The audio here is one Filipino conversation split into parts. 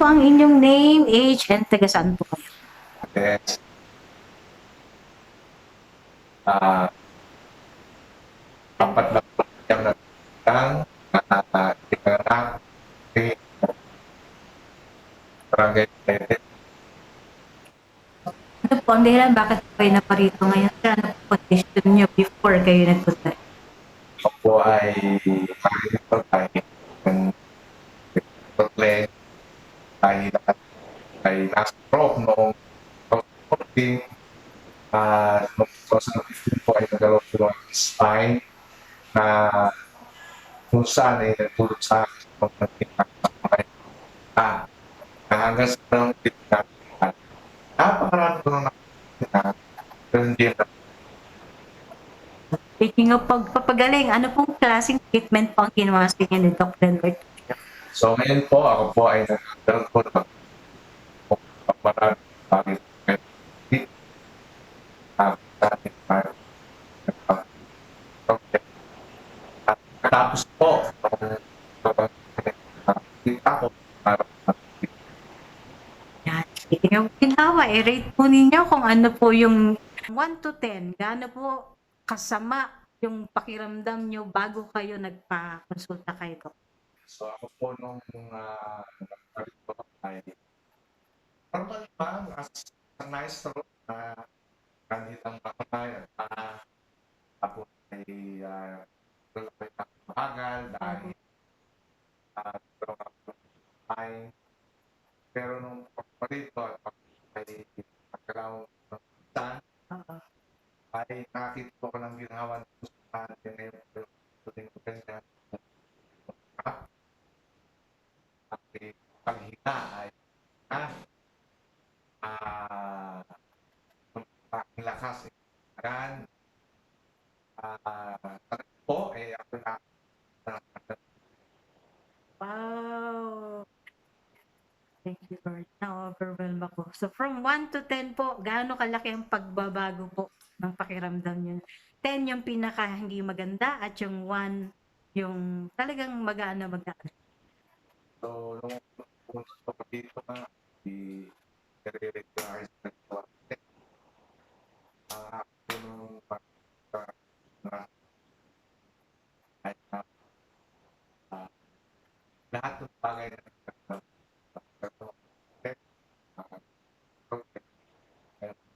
po ang inyong name, age, and taga saan po kayo? Yes. Apat na po yung nagtang itinganak barangay Tete. Ano po ang dahilan bakit po kayo naparito ngayon? Sir, ano po condition nyo before kayo nagpunta? Ako po ay makikita tayo ng Brooklyn dahil ay nasa stroke noong 2014. Noong 2015 po ay nagkaroon po ng spine na kung saan ay nagtulot sa akin ng nagtinakay na hanggang sa ng pinagkakitan. Napakarami ko nang nakikita pero hindi na. Speaking of pagpapagaling, ano pong klaseng treatment po ang ginawa sa inyo ni Dr. Denver? So ngayon po, ako po ay nagkaroon po ng pagmarami bagay tapos po, ako para Yan. Speaking of ginawa, i-rate po ninyo kung ano po yung 1 to 10. Gaano po kasama yung pakiramdam nyo bago kayo nagpa-konsulta kay Doc? So ako po nung nagpalit ko ay normal lang as a nice road na kahit ang makamay at tapos ay lalaki na mabagal dahil pero nung pagpalit ko at ay nagkalaw ng saan Oo. ay nakakita ko ng ginawa ng pustahan ngayon pero tuloy ko ganyan at paghinga ay aking lakas yan po eh ako na Wow! Thank you, Lord. Na-overwhelm ako. So from 1 to 10 po, gaano kalaki ang pagbabago po ng pakiramdam nyo? 10 yung pinaka hindi maganda at yung 1 yung talagang mag-aano. so nung pumunta ko dito na i-re-rate ko na ako nung lahat ng bagay na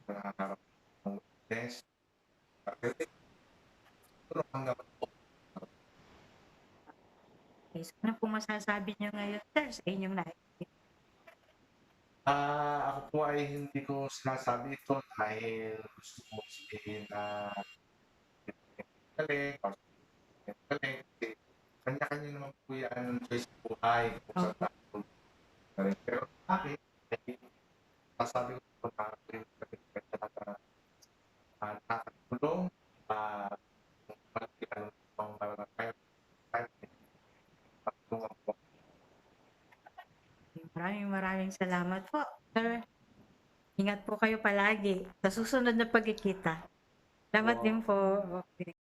nangangarap ng test hanggang Okay, so ano pong masasabi nyo ngayon, sir, sa inyong nakikita? ako po ay hindi ko sinasabi ito dahil gusto ko sabihin na galing or galing kasi kanya-kanya naman po yan ng choice sa buhay kung saan tayo galing. Pero sa akin, ay masasabi ko po na nakakatulong kung magkano pang kaya patulungan po. Maraming salamat po, sir. Ingat po kayo palagi sa susunod na pagkikita. Salamat din po. Okay.